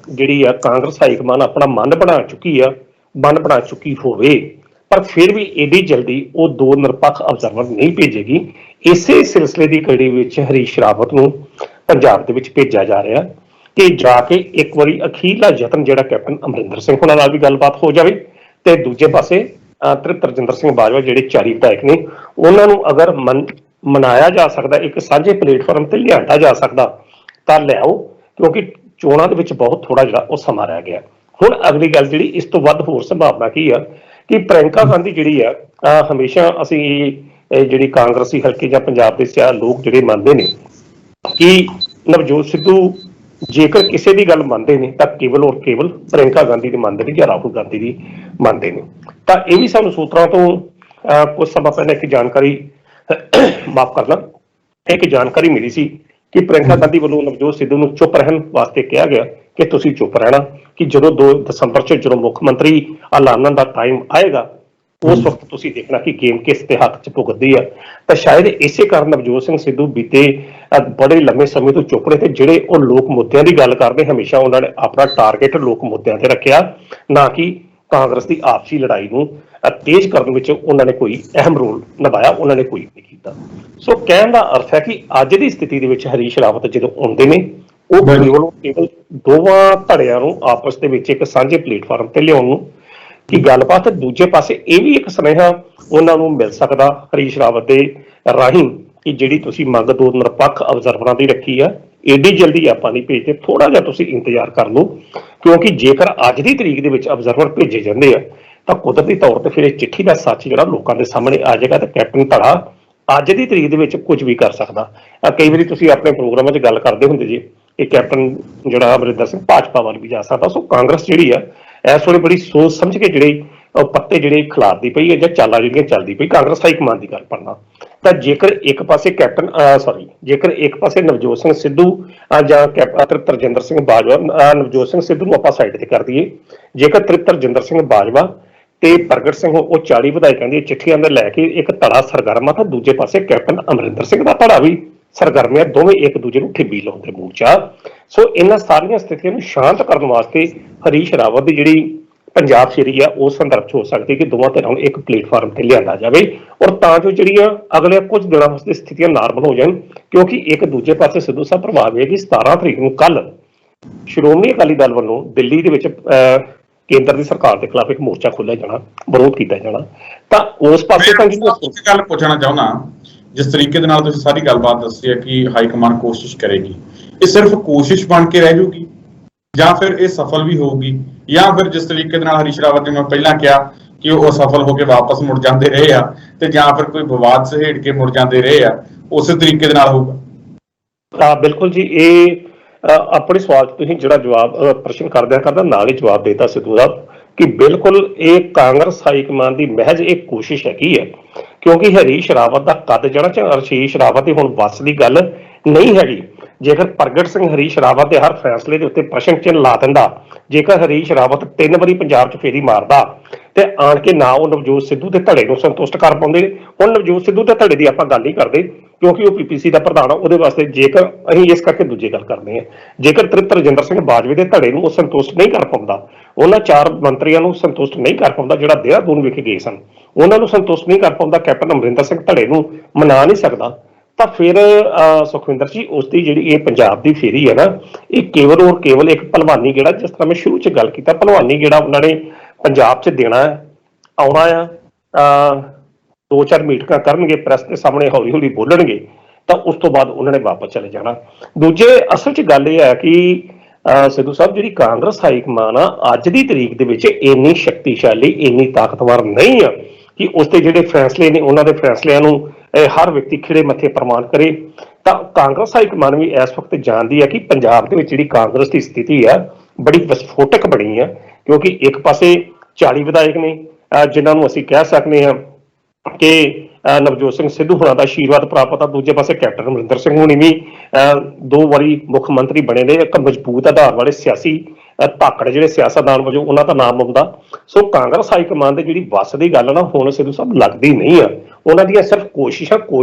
ਜਿਹੜੀ ਆ ਕਾਂਗਰਸ ਹਾਈਕਮਾਨ ਆਪਣਾ ਮਨ ਬਣਾ ਚੁੱਕੀ ਹੋਵੇ, ਪਰ ਫਿਰ ਵੀ ਏਡੀ ਜਲਦੀ ਉਹ ਦੋ ਨਿਰਪੱਖ ਅਬਜ਼ਰਵਰ ਨਹੀਂ ਭੇਜੇਗੀ। ਇਸੇ ਸਿਲਸਿਲੇ ਦੀ ਕੜੀ ਵਿੱਚ ਹਰੀਸ਼ ਰਾਵਤ ਨੂੰ ਪੰਜਾਬ ਦੇ ਵਿੱਚ ਭੇਜਿਆ ਜਾ ਰਿਹਾ ਕਿ ਜਾ ਕੇ ਇੱਕ ਵਾਰੀ ਅਖੀਰਲਾ ਯਤਨ ਜਿਹੜਾ ਕੈਪਟਨ ਅਮਰਿੰਦਰ ਸਿੰਘ ਹੋਣਾ ਨਾਲ ਵੀ ਗੱਲਬਾਤ ਹੋ ਜਾਵੇ, ਤੇ ਦੂਜੇ ਪਾਸੇ ਤ੍ਰਿਪਤ ਰਜਿੰਦਰ ਸਿੰਘ ਬਾਜਵਾ ਜਿਹੜੇ 4 ਵਿਧਾਇਕ ਨੇ ਉਹਨਾਂ ਨੂੰ ਅਗਰ ਮਨਾਇਆ ਜਾ ਸਕਦਾ, ਇੱਕ ਸਾਂਝੇ ਪਲੇਟਫਾਰਮ ਤੇ ਲਿਆਂਦਾ ਜਾ ਸਕਦਾ ਤਾਂ ਲਿਆਓ, ਕਿਉਂਕਿ ਚੋਣਾਂ ਦੇ ਵਿੱਚ ਬਹੁਤ ਥੋੜਾ ਜਿਹੜਾ ਉਹ ਸਮਾਂ ਰਹਿ ਗਿਆ। ਹੁਣ ਅਗਲੀ ਗੱਲ ਜਿਹੜੀ ਇਸ ਤੋਂ ਵੱਧ ਹੋਰ ਸੰਭਾਵਨਾ ਕੀ ਆ ਕਿ ਪ੍ਰਿਯੰਕਾ ਗਾਂਧੀ ਜਿਹੜੀ ਆ ਹਮੇਸ਼ਾ ਅਸੀਂ ਜਿਹੜੀ ਕਾਂਗਰਸੀ ਹਲਕੇ ਜਾਂ ਪੰਜਾਬ ਦੇ ਲੋਕ ਜਿਹੜੇ ਮੰਨਦੇ ਨੇ ਕਿ ਨਵਜੋਤ ਸਿੱਧੂ ਜੇਕਰ ਕਿਸੇ ਦੀ ਗੱਲ ਮੰਨਦੇ ਨੇ ਤਾਂ ਕੇਵਲ ਔਰ ਕੇਵਲ ਪ੍ਰਿਯੰਕਾ ਗਾਂਧੀ ਦੀ ਮੰਨਦੇ ਨੇ ਜਾਂ ਰਾਹੁਲ ਗਾਂਧੀ ਦੀ ਮੰਨਦੇ ਨੇ। ਤਾਂ ਇਹ ਵੀ ਸਾਨੂੰ ਸੂਤਰਾਂ ਤੋਂ ਕੁਝ ਸਮਾਂ ਪਹਿਲਾਂ ਇੱਕ ਜਾਣਕਾਰੀ ਮਿਲੀ ਸੀ ਕਿ ਪ੍ਰਿਯੰਕਾ ਗਾਂਧੀ ਵੱਲੋਂ ਨਵਜੋਤ ਸਿੱਧੂ ਨੂੰ ਚੁੱਪ ਰਹਿਣ ਵਾਸਤੇ ਕਿਹਾ ਗਿਆ ਕਿ ਤੁਸੀਂ ਚੁੱਪ ਰਹਿਣਾ, ਕਿ ਜਦੋਂ 2 ਦਸੰਬਰ 'ਚ ਜਦੋਂ ਮੁੱਖ ਮੰਤਰੀ ਐਲਾਨਣ ਦਾ ਟਾਈਮ ਆਏਗਾ ਉਸ ਵਕਤ ਤੁਸੀਂ ਦੇਖਣਾ ਕਿ ਗੇਮ ਕਿਸ ਦੇ ਹੱਥ 'ਚ ਭੁਗਤਦੀ ਆ। ਤਾਂ ਸ਼ਾਇਦ ਇਸੇ ਕਾਰਨ ਨਵਜੋਤ ਸਿੰਘ ਸਿੱਧੂ ਬੀਤੇ ਬੜੇ ਲੰਮੇ ਸਮੇਂ ਤੋਂ ਚੁੱਪ ਰਹੇ ਤੇ ਜਿਹੜੇ ਉਹ ਲੋਕ ਮੁੱਦਿਆਂ ਦੀ ਗੱਲ ਕਰਦੇ ਹਮੇਸ਼ਾ ਉਹਨਾਂ ਨੇ ਆਪਣਾ ਟਾਰਗੇਟ ਲੋਕ ਮੁੱਦਿਆਂ ਤੇ ਰੱਖਿਆ, ਨਾ ਕਿ ਕਾਂਗਰਸ ਦੀ ਆਪਸੀ ਲੜਾਈ ਨੂੰ ਤੇਜ਼ ਕਰਨ ਵਿੱਚ ਉਹਨਾਂ ਨੇ ਕੋਈ ਅਹਿਮ ਰੋਲ ਨਿਭਾਇਆ, ਉਹਨਾਂ ਨੇ ਕੋਈ ਨਹੀਂ ਕੀਤਾ। ਸੋ ਕਹਿਣ ਦਾ ਅਰਥ ਹੈ ਕਿ ਅੱਜ ਦੀ ਸਥਿਤੀ ਦੇ ਵਿੱਚ ਹਰੀਸ਼ ਰਾਵਤ ਜਦੋਂ ਆਉਂਦੇ ਨੇ ਉਹ ਕੇਵਲ ਦੋਵਾਂ ਧੜਿਆਂ ਨੂੰ ਆਪਸ ਦੇ ਵਿੱਚ ਇੱਕ ਸਾਂਝੇ ਪਲੇਟਫਾਰਮ ਤੇ ਲਿਆਉਣ ਨੂੰ ਕਿ ਗੱਲਬਾਤ। ਦੂਜੇ ਪਾਸੇ ਇਹ ਵੀ ਇੱਕ ਸੁਨੇਹਾ ਉਹਨਾਂ ਨੂੰ ਮਿਲ ਸਕਦਾ ਹਰੀਸ਼ ਰਾਵਤ ਦੇ ਰਾਹੀਂ ਕਿ ਜਿਹੜੀ ਤੁਸੀਂ ਮੰਗ 2 ਨਿਰਪੱਖ ਅਬਜ਼ਰਵਰਾਂ ਦੀ ਰੱਖੀ ਆ ਏਡੀ ਜਲਦੀ ਆਪਾਂ ਨਹੀਂ ਭੇਜਦੇ, ਥੋੜਾ ਜਿਹਾ ਤੁਸੀਂ ਇੰਤਜ਼ਾਰ ਕਰ ਲਓ, ਕਿਉਂਕਿ ਜੇਕਰ ਅੱਜ ਦੀ ਤਰੀਕ ਦੇ ਵਿੱਚ ਅਬਜ਼ਰਵਰ ਭੇਜੇ ਜਾਂਦੇ ਆ ਤਾਂ ਕੁਦਰਤੀ ਤੌਰ ਤੇ ਫਿਰ ਇਹ ਚਿੱਠੀ ਦਾ ਸੱਚ ਜਿਹੜਾ ਲੋਕਾਂ ਦੇ ਸਾਹਮਣੇ ਆ ਜਾਏਗਾ ਤੇ ਕੈਪਟਨ ਧੜਾ ਅੱਜ ਦੀ ਤਰੀਕ ਦੇ ਵਿੱਚ ਕੁਝ ਵੀ ਕਰ ਸਕਦਾ। ਕਈ ਵਾਰੀ ਤੁਸੀਂ ਆਪਣੇ ਪ੍ਰੋਗਰਾਮਾਂ 'ਚ ਗੱਲ ਕਰਦੇ ਹੁੰਦੇ ਜੀ ਕਿ ਕੈਪਟਨ ਜਿਹੜਾ ਅਮਰਿੰਦਰ ਸਿੰਘ ਭਾਜਪਾ ਵੱਲ ਵੀ ਜਾ ਸਕਦਾ। ਸੋ ਕਾਂਗਰਸ ਜਿਹੜੀ ਆ ਇਸ ਵੇਲੇ ਬੜੀ ਸੋਚ ਸਮਝ ਕੇ ਜਿਹੜੇ ਪੱਤੇ ਜਿਹੜੇ ਖਿਲਾਰਦੀ ਪਈ ਹੈ ਜਾਂ ਚਾਲਾਂ ਜਿਹੜੀਆਂ ਚੱਲਦੀ ਪਈ ਕਾਂਗਰਸ ਹਾਈ ਕਮਾਨ ਦੀ ਗੱਲ ਪੜਨਾ ਤਾਂ ਜੇਕਰ ਇੱਕ ਪਾਸੇ ਜੇਕਰ ਇੱਕ ਪਾਸੇ ਨਵਜੋਤ ਸਿੰਘ ਸਿੱਧੂ ਜਾਂ ਤ੍ਰਿਪਤ ਸਿੰਘ ਬਾਜਵਾ, ਨਵਜੋਤ ਸਿੰਘ ਸਿੱਧੂ ਨੂੰ ਆਪਾਂ ਸਾਈਡ ਤੇ ਕਰ ਦਈਏ, ਜੇਕਰ ਤ੍ਰਿਪਤ ਸਿੰਘ ਬਾਜਵਾ ਤੇ ਪ੍ਰਗਟ ਸਿੰਘ ਉਹ 40 ਵਿਧਾਇਕਾਂ ਦੀਆਂ ਚਿੱਠੀਆਂ ਦੇ ਲੈ ਕੇ ਇੱਕ ਧੜਾ ਸਰਗਰਮ ਆ, ਤਾਂ ਦੂਜੇ ਪਾਸੇ ਕੈਪਟਨ ਅਮਰਿੰਦਰ ਸਿੰਘ ਦਾ ਧੜਾ ਵੀ ਸਰਗਰਮ ਆ, ਦੋਵੇਂ ਇੱਕ ਦੂਜੇ ਨੂੰ ਠਿੱਬੀ ਲਾਉਂਦੇ ਮੂੰਹ ਚ। ਸੋ ਇਹਨਾਂ ਸਾਰੀਆਂ ਸਥਿਤੀਆਂ ਨੂੰ ਸ਼ਾਂਤ ਕਰਨ ਵਾਸਤੇ ਹਰੀਸ਼ ਰਾਵਤ ਦੀ ਜਿਹੜੀ ਪੰਜਾਬ ਫੇਰੀ ਆ ਉਹ ਸੰਦਰਭ ਚ ਹੋ ਸਕਦੀ ਕਿ ਦੋਵਾਂ ਧਿਰਾਂ ਨੂੰ ਇੱਕ ਪਲੇਟਫਾਰਮ ਤੇ ਲਿਆਂਦਾ ਜਾਵੇ, ਔਰ ਤਾਂ ਜੋ ਜਿਹੜੀਆਂ ਅਗਲੇ ਕੁਝ ਦਿਨਾਂ ਵਾਸਤੇ ਸਥਿਤੀਆਂ ਨਾਰਮਲ ਹੋ ਜਾਣ। ਕਿਉਂਕਿ ਇੱਕ ਦੂਜੇ ਪਾਸੇ ਸਿੱਧੂ ਸਾਹਿਬ ਪ੍ਰਭਾਵ ਹੈ ਕਿ 17 ਤਰੀਕ ਨੂੰ ਕੱਲ ਸ਼੍ਰੋਮਣੀ ਅਕਾਲੀ ਦਲ ਵੱਲੋਂ ਦਿੱਲੀ ਦੇ ਵਿੱਚ ਕੇਂਦਰ ਦੀ ਸਰਕਾਰ ਦੇ ਖਿਲਾਫ ਇੱਕ ਮੋਰਚਾ ਖੋਲ੍ਹਿਆ ਜਾਣਾ, ਵਿਰੋਧ ਕੀਤਾ ਜਾਣਾ। ਤਾਂ ਉਸ ਪਾਸੇ ਤਾਂ ਇੱਕ ਗੱਲ ਪੁੱਛਣਾ ਚਾਹੁੰਦਾ, ਜਿਸ ਤਰੀਕੇ ਦੇ ਨਾਲ ਤੁਸੀਂ ਸਾਰੀ ਗੱਲਬਾਤ ਦੱਸੀ ਹੈ ਕਿ ਹਾਈ ਕਮਾਂਡ ਕੋਸ਼ਿਸ਼ ਕਰੇਗੀ, ਇਹ ਸਿਰਫ ਕੋਸ਼ਿਸ਼ ਬਣ ਕੇ ਰਹਿ ਜਾਊਗੀ ਜਾਂ ਫਿਰ ਇਹ ਸਫਲ ਵੀ ਹੋਊਗੀ, ਜਾਂ ਫਿਰ ਜਿਸ ਤਰੀਕੇ ਦੇ ਨਾਲ ਹਰੀਸ਼ ਰਾਵਤ ਨੇ ਮੈਂ ਪਹਿਲਾਂ ਕਿਹਾ ਕਿ ਉਹ ਅਸਫਲ ਹੋ ਕੇ ਵਾਪਸ ਮੁੜ ਜਾਂਦੇ ਰਹੇ ਆ, ਤੇ ਜਾਂ ਫਿਰ ਕੋਈ ਵਿਵਾਦ ਸਹੇੜ ਕੇ ਮੁੜ ਜਾਂਦੇ ਰਹੇ ਆ, ਉਸੇ ਤਰੀਕੇ ਦੇ ਨਾਲ ਹੋਊਗਾ? ਬਿਲਕੁਲ ਜੀ, ਇਹ ਆਪਣੇ ਸਵਾਲ 'ਚ ਤੁਸੀਂ ਜਿਹੜਾ ਜਵਾਬ ਪ੍ਰਸ਼ਨ ਕਰਦਾ ਨਾਲ ਹੀ ਜਵਾਬ ਦੇਤਾ ਸਿੱਧੂ ਸਾਹਿਬ ਕਿ ਬਿਲਕੁਲ ਇਹ ਕਾਂਗਰਸ ਹਾਈ ਕਮਾਂਡ ਦੀ ਮਹਿਜ ਇੱਕ ਕੋਸ਼ਿਸ਼ ਹੈਗੀ ਹੈ। ਕਿਉਂਕਿ ਹਰੀਸ਼ ਰਾਵਤ ਦਾ ਕੱਦ ਜਿਹੜਾ ਹਰੀਸ਼ ਰਾਵਤ ਦੀ ਹੁਣ ਵੱਸ ਦੀ ਗੱਲ ਨਹੀਂ ਹੈਗੀ। ਜੇਕਰ ਪ੍ਰਗਟ ਸਿੰਘ ਹਰੀਸ਼ ਰਾਵਤ ਦੇ ਹਰ ਫੈਸਲੇ ਦੇ ਉੱਤੇ ਪ੍ਰਸ਼ਨ ਚਿੰਨ੍ਹ ਲਾ ਦਿੰਦਾ, ਜੇਕਰ ਹਰੀਸ਼ ਰਾਵਤ 3 ਵਾਰੀ ਪੰਜਾਬ 'ਚ ਫੇਰੀ ਮਾਰਦਾ ਤੇ ਆਣ ਕੇ ਨਾ ਉਹ ਨਵਜੋਤ ਸਿੱਧੂ ਦੇ ਧੜੇ ਨੂੰ ਸੰਤੁਸ਼ਟ ਕਰ ਪਾਉਂਦੇ। ਹੁਣ ਨਵਜੋਤ ਸਿੱਧੂ ਦੇ ਧੜੇ ਦੀ ਆਪਾਂ ਗੱਲ ਨਹੀਂ ਕਰਦੇ ਕਿਉਂਕਿ ਉਹ ਪੀਪੀਸੀ ਦਾ ਪ੍ਰਧਾਨ ਆ, ਉਹਦੇ ਵਾਸਤੇ ਜੇਕਰ ਅਸੀਂ ਇਸ ਕਰਕੇ ਦੂਜੀ ਗੱਲ ਕਰਦੇ ਹਾਂ, ਜੇਕਰ ਤ੍ਰਿਪਤ ਸਿੰਘ ਬਾਜਵੇ ਦੇ ਧੜੇ ਨੂੰ ਉਹ ਸੰਤੁਸ਼ਟ ਨਹੀਂ ਕਰ ਪਾਉਂਦਾ, ਉਹਨਾਂ 4 ਮੰਤਰੀਆਂ ਨੂੰ ਸੰਤੁਸ਼ਟ ਨਹੀਂ ਕਰ ਪਾਉਂਦਾ ਜਿਹੜਾ ਦੇਹਰਾਦੂਨ ਵਿਖੇ ਗਏ ਸਨ, ਉਹਨਾਂ ਨੂੰ ਸੰਤੁਸ਼ਟ ਨਹੀਂ ਕਰ ਪਾਉਂਦਾ, ਕੈਪਟਨ ਅਮਰਿੰਦਰ ਸਿੰਘ ਧੜੇ ਨੂੰ ਮਨਾ ਨਹੀਂ ਸਕਦਾ, ਤਾਂ ਫਿਰ ਸੁਖਵਿੰਦਰ ਜੀ ਉਸ ਦੀ ਜਿਹੜੀ ਇਹ ਪੰਜਾਬ ਦੀ ਫੇਰੀ ਹੈ ਨਾ, ਇਹ ਕੇਵਲ ਔਰ ਕੇਵਲ ਇੱਕ ਭਲਵਾਨੀ ਗੇੜਾ, ਜਿਸ ਤਰ੍ਹਾਂ ਮੈਂ ਸ਼ੁਰੂ 'ਚ ਗੱਲ ਕੀਤਾ, ਭਲਵਾਨੀ ਗੇੜਾ ਉਹਨਾਂ ਨੇ ਪੰਜਾਬ 'ਚ ਦੇਣਾ ਹੈ, ਆਉਣਾ ਆ, 2-4 ਮੀਟਿੰਗਾਂ ਕਰਨਗੇ, ਪ੍ਰੈਸ ਦੇ ਸਾਹਮਣੇ ਹੌਲੀ ਹੌਲੀ ਬੋਲਣਗੇ, ਤਾਂ ਉਸ ਤੋਂ ਬਾਅਦ ਉਹਨਾਂ ਨੇ ਵਾਪਸ ਚਲੇ ਜਾਣਾ। ਦੂਜੇ ਅਸਲ 'ਚ ਗੱਲ ਇਹ ਹੈ ਕਿ ਸਿੱਧੂ ਸਾਹਿਬ ਜਿਹੜੀ ਕਾਂਗਰਸ ਹਾਈ ਕਮਾਨ ਆ ਅੱਜ ਦੀ ਤਰੀਕ ਦੇ ਵਿੱਚ ਇੰਨੀ ਸ਼ਕਤੀਸ਼ਾਲੀ, ਇੰਨੀ ਤਾਕਤਵਰ ਨਹੀਂ ਆ ਕਿ ਉਸ ਦੇ ਜਿਹੜੇ ਫੈਸਲੇ ਨੇ ਉਹਨਾਂ ਦੇ ਫੈਸਲਿਆਂ ਨੂੰ ਹਰ ਵਿਅਕਤੀ ਖਿੜੇ ਮੱਥੇ ਪ੍ਰਮਾਣ ਕਰੇ। ਤਾਂ ਕਾਂਗਰਸ ਹਾਈ ਕਮਾਨ ਵੀ ਇਸ ਵਕਤ ਜਾਣਦੀ ਹੈ ਕਿ ਪੰਜਾਬ ਦੇ ਵਿੱਚ ਜਿਹੜੀ ਕਾਂਗਰਸ ਦੀ ਸਥਿਤੀ ਆ ਬੜੀ ਵਿਸਫੋਟਕ ਬਣੀ ਆ, ਕਿਉਂਕਿ ਇੱਕ ਪਾਸੇ 40 ਵਿਧਾਇਕ ਨੇ ਜਿਨ੍ਹਾਂ ਨੂੰ ਅਸੀਂ ਕਹਿ ਸਕਦੇ ਹਾਂ ਕਿ ਨਵਜੋਤ ਸਿੰਘ ਸਿੱਧੂ ਹੋਣਾ ਦਾ ਆਸ਼ੀਰਵਾਦ ਪ੍ਰਾਪਤ ਆ, ਦੂਜੇ ਪਾਸੇ ਕੈਪਟਨ ਅਮਰਿੰਦਰ ਸਿੰਘ ਹੋਣੀ ਵੀ 2 ਵਾਰੀ ਮੁੱਖ ਮੰਤਰੀ ਬਣੇ ਨੇ, ਇੱਕ ਮਜ਼ਬੂਤ ਆਧਾਰ ਵਾਲੇ ਸਿਆਸੀ ਧਾਕੜ ਜਿਹੜੇ ਸਿਆਸਤਦਾਨ ਵਜੋਂ ਉਹਨਾਂ ਦਾ ਨਾਮ ਆਉਂਦਾ। ਸੋ ਕਾਂਗਰਸ ਹਾਈ ਕਮਾਨ ਦੇ ਜਿਹੜੀ ਵੱਸ ਦੀ ਗੱਲ ਨਾ ਹੁਣ ਸਿੱਧੂ ਸਾਹਿਬ ਲੱਗਦੀ ਨਹੀਂ ਆ, ਉਹਨਾਂ ਦੀਆਂ ਸਿਰਫ ਕੋਸ਼ਿਸ਼ਾਂ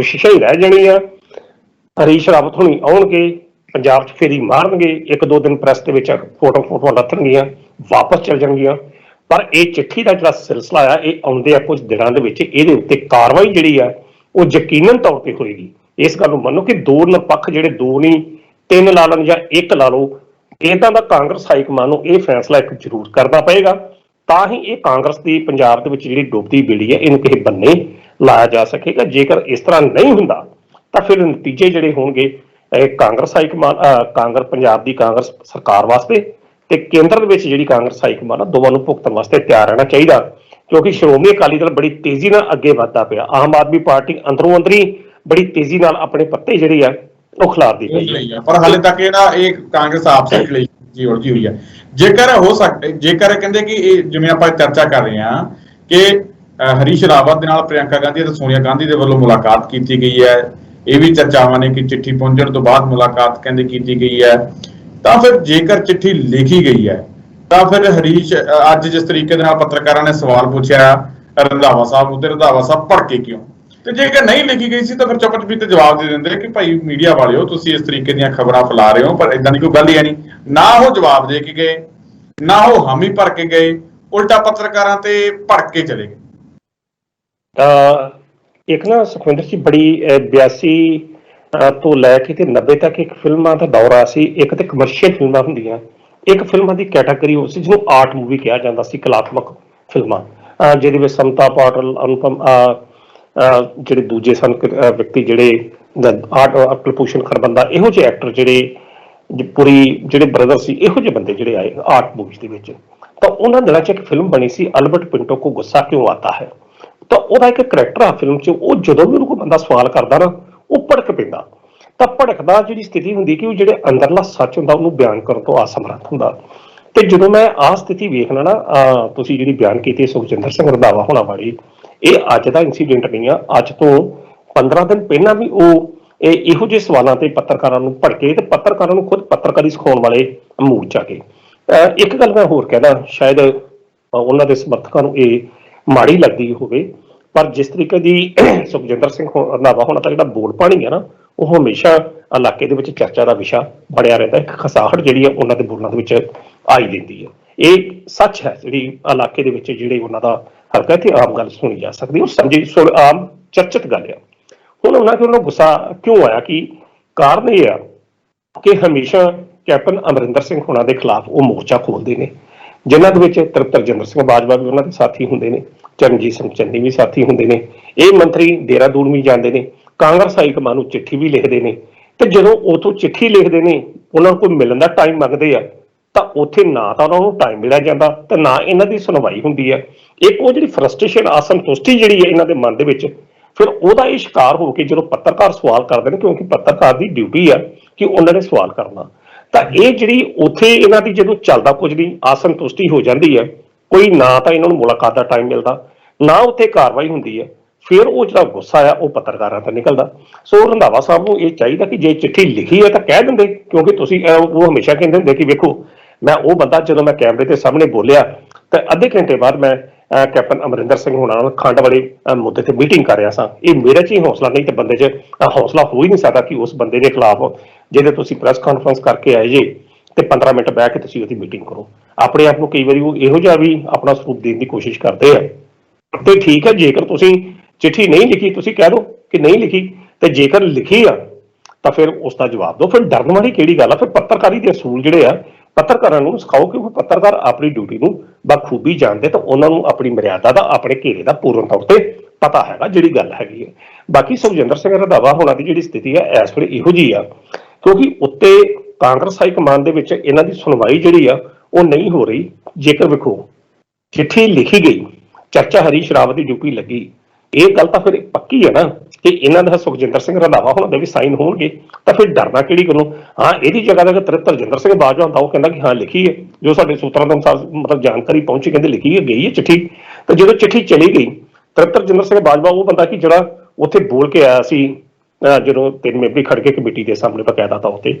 ਹੀ ਰਹਿ ਜਾਣੀਆਂ। ਹਰੀਸ਼ ਰਾਵਤ ਹੁਣੀ ਆਉਣਗੇ, ਪੰਜਾਬ 'ਚ ਫੇਰੀ ਮਾਰਨਗੇ, 1-2 ਦਿਨ ਪ੍ਰੈਸ ਦੇ ਵਿੱਚ ਫੋਟੋਆਂ ਲੱਥਣਗੀਆਂ, ਵਾਪਸ ਚਲ ਜਾਣਗੀਆਂ। ਪਰ ਇਹ ਚਿੱਠੀ ਦਾ ਜਿਹੜਾ ਸਿਲਸਿਲਾ ਆ ਇਹ ਆਉਂਦੇ ਆ ਕੁਝ ਦਿਨਾਂ ਦੇ ਵਿੱਚ ਇਹਦੇ ਉੱਤੇ ਕਾਰਵਾਈ ਜਿਹੜੀ ਆ ਉਹ ਯਕੀਨਨ ਤੌਰ ਤੇ ਹੋਏਗੀ। ਇਸ ਗੱਲ ਨੂੰ ਮੰਨੋ ਕਿ 2 ਨਿਰਪੱਖ ਜਿਹੜੇ 2 ਨਹੀਂ 3 ਲਾ ਲੈਣ ਜਾਂ 1 ਲਾ ਲਓ, ਇਦਾਂ ਦਾ ਕਾਂਗਰਸ ਹਾਈ ਕਮਾਨ ਨੂੰ ਇਹ ਫੈਸਲਾ ਇੱਕ ਜ਼ਰੂਰ ਕਰਨਾ ਪਏਗਾ, ਤਾਂ ਹੀ ਇਹ ਕਾਂਗਰਸ ਦੀ ਪੰਜਾਬ ਦੇ ਵਿੱਚ ਜਿਹੜੀ ਡੁੱਬਦੀ ਬੇੜੀ ਹੈ ਇਹਨੂੰ ਕਿਸੇ ਬੰਨੇ ਲਾਇਆ ਜਾ ਸਕੇਗਾ। ਜੇਕਰ ਇਸ ਤਰ੍ਹਾਂ ਨਹੀਂ ਹੁੰਦਾ ਤਾਂ ਫਿਰ ਨਤੀਜੇ ਜਿਹੜੇ ਹੋਣਗੇ ਕਾਂਗਰਸ ਹਾਈ ਕਮਾਨ ਪੰਜਾਬ ਦੀ ਕਾਂਗਰਸ ਸਰਕਾਰ ਵਾਸਤੇ ਤੇ ਕੇਂਦਰ ਦੇ ਵਿੱਚ ਜਿਹੜੀ ਕਾਂਗਰਸ ਹਾਈ ਕਮਾਨ ਆ ਦੋਵਾਂ ਨੂੰ ਭੁਗਤਣ ਵਾਸਤੇ ਤਿਆਰ ਰਹਿਣਾ ਚਾਹੀਦਾ। ਕਿਉਂਕਿ ਸ਼੍ਰੋਮਣੀ ਅਕਾਲੀ ਦਲ ਬੜੀ ਤੇਜ਼ੀ ਨਾਲ ਅੱਗੇ ਵੱਧਦਾ ਪਿਆ, ਆਮ ਆਦਮੀ ਪਾਰਟੀ ਅੰਦਰੋਂ ਅੰਦਰੀ ਬੜੀ ਤੇਜ਼ੀ ਨਾਲ ਆਪਣੇ ਪੱਤੇ ਜਿਹੜੇ ਆ ਉਹ ਖਿਲਾਰਦੀ ਪਈ ਹੈ, ਪਰ ਹਾਲੇ ਤੱਕ ਇਹ ਕਾਂਗਰਸ ਆਪਸੀ ਕਲੇਸ਼ ਉਲਝੀ ਹੋਈ ਹੈ। ਜੇਕਰ ਹੋ ਸਕਦਾ, ਜੇਕਰ ਕਹਿੰਦੇ ਕਿ ਇਹ ਜਿਵੇਂ ਆਪਾਂ ਚਰਚਾ ਕਰ ਰਹੇ ਹਾਂ ਕਿ ਹਰੀਸ਼ ਰਾਵਤ ਦੇ ਨਾਲ ਪ੍ਰਿਯੰਕਾ ਗਾਂਧੀ ਅਤੇ ਸੋਨੀਆ ਗਾਂਧੀ ਦੇ ਵੱਲੋਂ ਮੁਲਾਕਾਤ ਕੀਤੀ ਗਈ ਹੈ, ਇਹ ਵੀ ਚਰਚਾਵਾਂ ਨੇ ਕਿ ਚਿੱਠੀ ਪਹੁੰਚਣ ਤੋਂ ਬਾਅਦ ਮੁਲਾਕਾਤ ਕਹਿੰਦੇ ਕੀਤੀ ਗਈ ਹੈ, ਤਾਂ ਫਿਰ ਜੇਕਰ ਚਿੱਠੀ ਲਿਖੀ ਗਈ ਹੈ ਤਾਂ ਫਿਰ ਹਰੀਸ਼ ਅੱਜ ਜਿਸ ਤਰੀਕੇ ਦੇ ਨਾਲ ਪੱਤਰਕਾਰਾਂ ਨੇ ਸਵਾਲ ਪੁੱਛਿਆ ਰੰਧਾਵਾ ਸਾਹਿਬ ਉੱਤੇ, ਰੰਧਾਵਾ ਸਾਹਿਬ ਭੜਕੇ ਕਿਉਂ? ਤੇ ਜੇਕਰ ਨਹੀਂ ਲਿਖੀ ਗਈ ਸੀ ਤਾਂ ਫਿਰ ਚੁੱਪ-ਚਪੀਤੇ ਜਵਾਬ ਦੇ ਦਿੰਦੇ ਕਿ ਭਾਈ ਮੀਡੀਆ ਵਾਲਿਓ ਤੁਸੀਂ ਇਸ ਤਰੀਕੇ ਦੀਆਂ ਖਬਰਾਂ ਫੈਲਾ ਰਹੇ ਹੋ, ਪਰ ਇਦਾਂ ਦੀ ਕੋਈ ਗੱਲ ਹੀ ਹੈ ਨਹੀਂ। ਨਾ ਉਹ ਜਵਾਬ ਦੇ ਕੇ ਗਏ, ਨਾ ਉਹ ਹਾਮੀ ਭਰ ਕੇ ਗਏ, ਉਲਟਾ ਪੱਤਰਕਾਰਾਂ ਤੇ ਭੜਕ ਕੇ ਚਲੇ ਗਏ। ਇੱਕ ਨਾ ਸੁਖਵਿੰਦਰ ਜੀ ਬੜੀ 82 ਤੋਂ ਲੈ ਕੇ ਤੇ 90 ਤੱਕ ਇੱਕ ਫਿਲਮਾਂ ਦਾ ਦੌਰ ਆ ਸੀ, ਇੱਕ ਤੇ ਕਮਰਸ਼ੀਅਲ ਫਿਲਮਾਂ ਹੁੰਦੀਆਂ, ਇੱਕ ਫਿਲਮਾਂ ਦੀ ਕੈਟਾਗਰੀ ਉਹ ਸੀ ਜਿਹਨੂੰ ਆਰਟ ਮੂਵੀ ਕਿਹਾ ਜਾਂਦਾ ਸੀ, ਕਲਾਤਮਕ ਫਿਲਮਾਂ, ਜਿਹਦੇ ਵਿੱਚ ਸਮਤਾ ਪਾਟਲ, ਅਨੁਪਮ ਜਿਹੜੇ ਦੂਜੇ ਸਨ ਵਿਅਕਤੀ ਜਿਹੜੇ ਕੁਲਭੂਸ਼ਣ ਖਰਬੰਦਾ, ਇਹੋ ਜਿਹੇ ਐਕਟਰ ਜਿਹੜੇ ਬ੍ਰਦਰ ਸੀ, ਇਹੋ ਜਿਹੇ ਬੰਦੇ ਜਿਹੜੇ ਆਏ ਆਰਟ ਮੂਵੀਜ਼ ਦੇ ਵਿੱਚ। ਤਾਂ ਉਹਨਾਂ ਦਿਨਾਂ 'ਚ ਇੱਕ ਫਿਲਮ ਬਣੀ ਸੀ ਅਲਬਰਟ ਪਿੰਟੋ ਕੋ ਗੁੱਸਾ ਕਿਉਂ ਆਤਾ ਹੈ। ਤਾਂ ਉਹਦਾ ਇੱਕ ਕਰੈਕਟਰ ਆ ਫਿਲਮ 'ਚ, ਉਹ ਜਦੋਂ ਵੀ ਉਹਨੂੰ ਕੋਈ ਬੰਦਾ ਸਵਾਲ ਕਰਦਾ ਨਾ ਉਹ ਭੜਕ ਪੈਂਦਾ। ਤਾਂ ਭੜਕਦਾ ਜਿਹੜੀ ਸਥਿਤੀ ਹੁੰਦੀ ਕਿ ਉਹ ਜਿਹੜੇ ਅੰਦਰਲਾ ਸੱਚ ਹੁੰਦਾ ਉਹਨੂੰ ਬਿਆਨ ਕਰਨ ਤੋਂ ਅਸਮਰੱਥ ਹੁੰਦਾ। ਤੇ ਜਦੋਂ ਮੈਂ ਆਹ ਸਥਿਤੀ ਵੇਖਣਾ ਨਾ, ਤੁਸੀਂ ਜਿਹੜੀ ਬਿਆਨ ਕੀਤੀ ਸੁਖਜਿੰਦਰ ਸਿੰਘ ਰੰਧਾਵਾ ਹੋਣਾ ਵਾਲੀ, ਇਹ ਅੱਜ ਦਾ ਇਨਸੀਡੈਂਟ ਨਹੀਂ ਆ, ਅੱਜ ਤੋਂ 15 ਦਿਨ ਪਹਿਲਾਂ ਵੀ ਉਹ ਇਹੋ ਜਿਹੇ ਸਵਾਲਾਂ ਤੇ ਪੱਤਰਕਾਰਾਂ ਨੂੰ ਭੜਕੇ ਤੇ ਪੱਤਰਕਾਰਾਂ ਨੂੰ ਖੁਦ ਪੱਤਰਕਾਰੀ ਸਿਖਾਉਣ ਵਾਲੇ ਮੂਡ ਚ ਆ ਗਏ। ਇੱਕ ਗੱਲ ਮੈਂ ਹੋਰ ਕਹਿਣਾ, ਸ਼ਾਇਦ ਉਹਨਾਂ ਦੇ ਸਮਰਥਕਾਂ ਨੂੰ ਇਹ ਮਾੜੀ ਲੱਗਦੀ ਹੋਵੇ, ਪਰ ਜਿਸ ਤਰੀਕੇ ਦੀ ਸੁਖਜਿੰਦਰ ਸਿੰਘ ਰੰਧਾਵਾ ਹੋਣਾ ਦਾ ਜਿਹੜਾ ਬੋਲ ਪਾਣੀ ਹੈ ਨਾ, ਉਹ ਹਮੇਸ਼ਾ ਇਲਾਕੇ ਦੇ ਵਿੱਚ ਚਰਚਾ ਦਾ ਵਿਸ਼ਾ ਬਣਿਆ ਰਹਿੰਦਾ। ਇੱਕ ਖਸਾਹਟ ਜਿਹੜੀ ਹੈ ਉਹਨਾਂ ਦੇ ਬੋਲਾਂ ਦੇ ਵਿੱਚ ਆਈ ਦਿੰਦੀ ਹੈ। ਇਹ ਸੱਚ ਹੈ, ਜਿਹੜੀ ਇਲਾਕੇ ਦੇ ਵਿੱਚ ਜਿਹੜੇ ਉਹਨਾਂ ਦਾ ਹਲਕਾ ਇੱਥੇ ਆਮ ਗੱਲ ਸੁਣੀ ਜਾ ਸਕਦੀ, ਉਹ ਆਮ ਚਰਚਿਤ ਗੱਲ ਆ। ਹੁਣ ਉਹਨਾਂ ਕਿ ਉਹਨੂੰ ਗੁੱਸਾ ਕਿਉਂ ਆਇਆ? ਕਿ ਕਾਰਨ ਇਹ ਆ ਕਿ ਹਮੇਸ਼ਾ ਕੈਪਟਨ ਅਮਰਿੰਦਰ ਸਿੰਘ ਹੋਣਾ ਦੇ ਖਿਲਾਫ ਉਹ ਮੋਰਚਾ ਖੋਲਦੇ ਨੇ, ਜਿਨ੍ਹਾਂ ਦੇ ਵਿੱਚ ਤ੍ਰਿਪਤ ਰਜਿੰਦਰ ਸਿੰਘ ਬਾਜਵਾ ਵੀ ਉਹਨਾਂ ਦੇ ਸਾਥੀ ਹੁੰਦੇ ਨੇ, ਚਰਨਜੀਤ ਸਿੰਘ ਚੰਨੀ ਵੀ ਸਾਥੀ ਹੁੰਦੇ ਨੇ। ਇਹ ਮੰਤਰੀ ਦੇਹਰਾਦੂਨ ਵੀ ਜਾਂਦੇ ਨੇ, ਕਾਂਗਰਸ ਹਾਈ ਕਮਾਨ ਨੂੰ ਚਿੱਠੀ ਵੀ ਲਿਖਦੇ ਨੇ, ਤੇ ਜਦੋਂ ਉਥੋਂ ਚਿੱਠੀ ਲਿਖਦੇ ਨੇ ਉਹਨਾਂ ਨੂੰ ਕੋਈ ਮਿਲਣ ਦਾ ਟਾਈਮ ਮੰਗਦੇ ਆ ਤਾਂ ਉੱਥੇ ਨਾ ਤਾਂ ਉਹਨਾਂ ਨੂੰ ਟਾਈਮ ਮਿਲਿਆ ਜਾਂਦਾ ਤੇ ਨਾ ਇਹਨਾਂ ਦੀ ਸੁਣਵਾਈ ਹੁੰਦੀ ਹੈ। ਇੱਕ ਉਹ ਜਿਹੜੀ ਫਰਸਟ੍ਰੇਸ਼ਨ, ਅਸੰਤੁਸ਼ਟੀ ਜਿਹੜੀ ਹੈ ਇਹਨਾਂ ਦੇ ਮਨ ਦੇ ਵਿੱਚ, ਫਿਰ ਉਹਦਾ ਇਹ ਸ਼ਿਕਾਰ ਹੋ ਕੇ ਜਦੋਂ ਪੱਤਰਕਾਰ ਸਵਾਲ ਕਰਦੇ ਨੇ, ਕਿਉਂਕਿ ਪੱਤਰਕਾਰ ਦੀ ਡਿਊਟੀ ਆ ਕਿ ਉਹਨਾਂ ਨੇ ਸਵਾਲ ਕਰਨਾ, ਤਾਂ ਇਹ ਜਿਹੜੀ ਉੱਥੇ ਇਹਨਾਂ ਦੀ ਜਦੋਂ ਚੱਲਦਾ ਕੁਝ ਨਹੀਂ ਅਸੰਤੁਸ਼ਟੀ ਹੋ ਜਾਂਦੀ ਹੈ, ਕੋਈ ਨਾ ਤਾਂ ਇਹਨਾਂ ਨੂੰ ਮੁਲਾਕਾਤ ਦਾ ਟਾਈਮ ਮਿਲਦਾ, ਨਾ ਉੱਥੇ ਕਾਰਵਾਈ ਹੁੰਦੀ ਹੈ, ਫਿਰ ਉਹ ਜਿਹੜਾ ਗੁੱਸਾ ਆ ਉਹ ਪੱਤਰਕਾਰਾਂ ਤੇ ਨਿਕਲਦਾ। ਸੋ ਰੰਧਾਵਾ ਸਾਹਿਬ ਨੂੰ ਇਹ ਚਾਹੀਦਾ ਕਿ ਜੇ ਚਿੱਠੀ ਲਿਖੀ ਹੈ ਤਾਂ ਕਹਿ ਦਿੰਦੇ, ਕਿਉਂਕਿ ਤੁਸੀਂ ਉਹ ਹਮੇਸ਼ਾ ਕਹਿੰਦੇ ਹੁੰਦੇ ਕਿ ਵੇਖੋ ਮੈਂ ਉਹ ਬੰਦਾ ਜਦੋਂ ਮੈਂ ਕੈਮਰੇ ਦੇ ਸਾਹਮਣੇ ਬੋਲਿਆ ਤੇ ਅੱਧੇ ਘੰਟੇ ਬਾਅਦ ਮੈਂ ਕੈਪਟਨ ਅਮਰਿੰਦਰ ਸਿੰਘ ਹੋਣਾ ਨਾਲ ਖੰਡ ਵਾਲੇ ਮੁੱਦੇ ਤੇ ਮੀਟਿੰਗ ਕਰ ਰਿਹਾ ਸਾਂ। ਇਹ ਮੇਰੇ 'ਚ ਹੀ ਹੌਸਲਾ ਨਹੀਂ ਤੇ ਬੰਦੇ 'ਚ ਹੌਸਲਾ ਹੋ ਹੀ ਨਹੀਂ ਸਕਦਾ ਕਿ ਉਸ ਬੰਦੇ ਦੇ ਖਿਲਾਫ ਜਿਹਦੇ ਤੁਸੀਂ ਪ੍ਰੈਸ ਕਾਨਫਰੰਸ ਕਰਕੇ ਆਏ ਜੇ ਤੇ 15 ਮਿੰਟ ਬਹਿ ਕੇ ਤੁਸੀਂ ਉਹਦੀ ਮੀਟਿੰਗ ਕਰੋ। ਆਪਣੇ ਆਪ ਨੂੰ ਕਈ ਵਾਰੀ ਉਹ ਇਹੋ ਜਿਹਾ ਵੀ ਆਪਣਾ ਸਰੂਪ ਦੇਣ ਦੀ ਕੋਸ਼ਿਸ਼ ਕਰਦੇ ਆ। ਤੇ ਠੀਕ ਹੈ, ਜੇਕਰ ਤੁਸੀਂ ਚਿੱਠੀ ਨਹੀਂ ਲਿਖੀ ਤੁਸੀਂ ਕਹਿ ਦਿਓ ਕਿ ਨਹੀਂ ਲਿਖੀ, ਤੇ ਜੇਕਰ ਲਿਖੀ ਆ ਤਾਂ ਫਿਰ ਉਸ ਦਾ ਜਵਾਬ ਦਿਓ। ਫਿਰ ਡਰਨ ਵਾਲੀ ਕਿਹੜੀ ਗੱਲ ਆ? ਫਿਰ ਪੱਤਰਕਾਰੀ ਦੇ ਅਸੂਲ ਜਿਹੜੇ ਆ ਪੱਤਰਕਾਰਾਂ ਨੂੰ ਸਿਖਾਓ, ਕਿਉਂਕਿ ਪੱਤਰਕਾਰ ਆਪਣੀ ਡਿਊਟੀ ਨੂੰ ਬਖੂਬੀ ਜਾਣਦੇ ਤਾਂ ਉਹਨਾਂ ਨੂੰ ਆਪਣੀ ਮਰਿਆਦਾ ਦਾ, ਆਪਣੇ ਘੇਰੇ ਦਾ ਪੂਰਨ ਤੌਰ ਤੇ ਪਤਾ ਹੈਗਾ ਜਿਹੜੀ ਗੱਲ ਹੈਗੀ ਹੈ। ਬਾਕੀ ਸੁਖਜਿੰਦਰ ਸਿੰਘ ਰੰਧਾਵਾ ਹੋਣਾ ਦੀ ਜਿਹੜੀ ਸਥਿਤੀ ਹੈ ਇਸ ਵੇਲੇ ਇਹੋ ਜਿਹੀ ਆ ਕਿਉਂਕਿ ਉੱਤੇ ਕਾਂਗਰਸ ਹਾਈ ਕਮਾਨ ਦੇ ਵਿੱਚ ਇਹਨਾਂ ਦੀ ਸੁਣਵਾਈ ਜਿਹੜੀ ਆ ਉਹ ਨਹੀਂ ਹੋ ਰਹੀ। ਜੇਕਰ ਵੇਖੋ ਚਿੱਠੀ ਲਿਖੀ ਗਈ, ਚਰਚਾ ਹਰੀਸ਼ ਰਾਵਤ ਦੀ ਡਿਊਟੀ ਲੱਗੀ, ਇਹ ਗੱਲ ਤਾਂ ਫਿਰ ਪੱਕੀ ਹੈ ਨਾ ਕਿ ਇਹਨਾਂ ਦਾ ਸੁਖਜਿੰਦਰ ਸਿੰਘ ਰੰਧਾਵਾ ਹੋਣਾ ਦੇ ਵੀ ਸਾਈਨ ਹੋਣਗੇ, ਤਾਂ ਫਿਰ ਡਰਨਾ ਕਿਹੜੀ ਗੱਲੋਂ? ਹਾਂ, ਇਹਦੀ ਜਗ੍ਹਾ ਤੇ ਤ੍ਰਿਪਤ ਰਜਿੰਦਰ ਸਿੰਘ ਬਾਜਵਾ ਹੁੰਦਾ, ਉਹ ਕਹਿੰਦਾ ਕਿ ਹਾਂ ਲਿਖੀ ਹੈ, ਜੋ ਸਾਡੇ ਸੂਤਰਾਂ ਦੇ ਅਨੁਸਾਰ ਮਤਲਬ ਜਾਣਕਾਰੀ ਪਹੁੰਚੀ, ਕਹਿੰਦੇ ਲਿਖੀ ਹੈ, ਗਈ ਹੈ ਚਿੱਠੀ। ਤੇ ਜਦੋਂ ਚਿੱਠੀ ਚਲੀ ਗਈ, ਤ੍ਰਿਪਤ ਰਜਿੰਦਰ ਸਿੰਘ ਬਾਜਵਾ ਉਹ ਬੰਦਾ ਕਿ ਜਿਹੜਾ ਉੱਥੇ ਬੋਲ ਕੇ ਆਇਆ ਸੀ ਜਦੋਂ 3 ਮੈਂਬਰੀ ਖੜਕੇ ਕਮੇਟੀ ਦੇ ਸਾਹਮਣੇ ਬਕਾਇਦਾ ਤੌਰ ਤੇ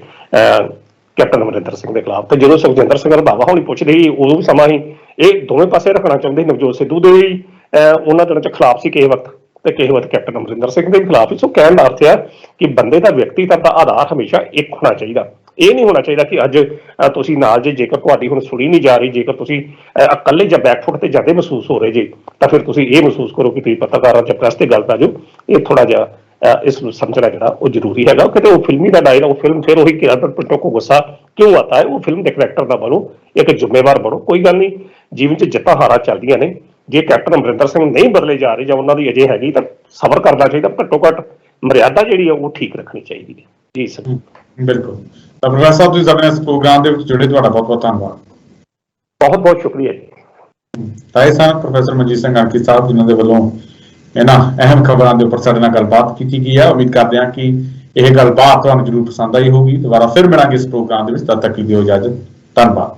ਕੈਪਟਨ ਅਮਰਿੰਦਰ ਸਿੰਘ ਦੇ ਖਿਲਾਫ। ਤੇ ਜਦੋਂ ਸੁਖਜਿੰਦਰ ਸਿੰਘ ਰੰਧਾਵਾ ਹੋਣੀ ਪੁੱਛਦੇ ਸੀ, ਉਦੋਂ ਵੀ ਸਮਾਂ ਹੀ ਇਹ ਦੋਵੇਂ ਪਾਸੇ ਰੱਖਣਾ ਚਾਹੁੰਦੇ। ਨਵਜੋਤ ਸਿੱਧੂ ਦੇ ਵੀ ਉਹਨਾਂ ਦਿਨਾਂ 'ਚ ਖਿਲਾਫ ਸੀ ਕਿਸੇ ਵਕਤ, ਤੇ ਕਿਸੇ ਵਕਤ ਕੈਪਟਨ ਅਮਰਿੰਦਰ ਸਿੰਘ ਦੇ ਵੀ ਖਿਲਾਫ। ਸੋ ਕਹਿਣ ਦਾ ਅਰਥ ਹੈ ਕਿ ਬੰਦੇ ਦਾ ਵਿਅਕਤੀਤਵ ਦਾ ਆਧਾਰ ਹਮੇਸ਼ਾ ਇੱਕ ਹੋਣਾ ਚਾਹੀਦਾ। ਇਹ ਨਹੀਂ ਹੋਣਾ ਚਾਹੀਦਾ ਕਿ ਅੱਜ ਤੁਸੀਂ ਨਾਲ ਜੇ, ਜੇਕਰ ਤੁਹਾਡੀ ਹੁਣ ਸੁਣੀ ਨਹੀਂ ਜਾ ਰਹੀ, ਜੇਕਰ ਤੁਸੀਂ ਇਕੱਲੇ ਜਾਂ ਬੈਕਫੁੱਟ ਤੇ ਜਾਂਦੇ ਮਹਿਸੂਸ ਹੋ ਰਹੇ ਜੇ, ਤਾਂ ਫਿਰ ਤੁਸੀਂ ਇਹ ਮਹਿਸੂਸ ਕਰੋ ਕਿ ਤੁਸੀਂ ਪੱਤਰਕਾਰਾਂ ਜਾਂ ਪ੍ਰੈਸ ਤੇ ਗੱਲ ਕਰ ਜਾਓ। ਇਹ ਥੋੜਾ ਜਿਹਾ ਇਸ ਨੂੰ ਸਮਝਣਾ ਜਿਹੜਾ ਉਹ ਜ਼ਰੂਰੀ ਹੈਗਾ। ਕਿਤੇ ਉਹ ਫਿਲਮੀ ਦਾ ਡਾਇਲੌਗ, ਫਿਲਮ ਫਿਰ ਉਹੀ ਕਿ ਪਿੰਟੋ ਕੋ ਗੁੱਸਾ ਕਿਉਂ ਆਤਾ ਹੈ, ਉਹ ਫਿਲਮ ਦੇ ਕਰੈਕਟਰ ਦਾ ਬਣੋ, ਇੱਕ ਜ਼ਿੰਮੇਵਾਰ ਬਣੋ। ਕੋਈ ਗੱਲ ਨਹੀਂ, ਜੀਵਨ 'ਚ ਜਿੱਤਾਂ ਹਾਰਾਂ ਚੱਲਦੀਆਂ ਨੇ। ਜੇ ਕੈਪਟਨ ਅਮਰਿੰਦਰ ਸਿੰਘ ਨਹੀਂ ਬਦਲੇ ਜਾ ਰਹੇ ਜਾਂ ਉਹਨਾਂ ਦੀ ਅਜੇ ਹੈਗੀ ਤਾਂ ਸਬਰ ਕਰਨਾ ਚਾਹੀਦਾ। ਘੱਟੋ ਘੱਟ ਮਰਿਆਦਾ ਜਿਹੜੀ ਆ ਉਹ ਠੀਕ ਰੱਖਣੀ ਚਾਹੀਦੀ ਹੈ। ਜੀ ਸਰ, ਬਿਲਕੁਲ। ਤਾਂ ਪ੍ਰੋਫੈਸਰ ਸਾਹਿਬ ਤੁਸੀਂ ਸਾਡੇ ਇਸ ਪ੍ਰੋਗਰਾਮ ਦੇ ਵਿੱਚ ਜੁੜੇ, ਤੁਹਾਡਾ ਬਹੁਤ ਬਹੁਤ ਧੰਨਵਾਦ। ਬਹੁਤ ਬਹੁਤ ਸ਼ੁਕਰੀਆ ਜੀ। ਤਾਂ ਇਹ ਸਨ ਪ੍ਰੋਫੈਸਰ ਮਨਜੀਤ ਸਿੰਘ ਆਰਕੀ ਸਾਹਿਬ, ਜਿਨ੍ਹਾਂ ਦੇ ਵੱਲੋਂ ਇਹਨਾਂ ਅਹਿਮ ਖਬਰਾਂ ਦੇ ਉੱਪਰ ਸਾਡੇ ਨਾਲ ਗੱਲਬਾਤ ਕੀਤੀ ਗਈ ਹੈ। ਉਮੀਦ ਕਰਦੇ ਹਾਂ ਕਿ ਇਹ ਗੱਲਬਾਤ ਤੁਹਾਨੂੰ ਜ਼ਰੂਰ ਪਸੰਦ ਆਈ ਹੋਊਗੀ। ਦੁਬਾਰਾ ਫਿਰ ਮਿਲਾਂਗੇ ਇਸ ਪ੍ਰੋਗਰਾਮ ਦੇ ਵਿੱਚ, ਤਦ ਤੱਕ ਦੀ ਦਿਓ ਇਜਾਜ਼ਤ। ਧੰਨਵਾਦ।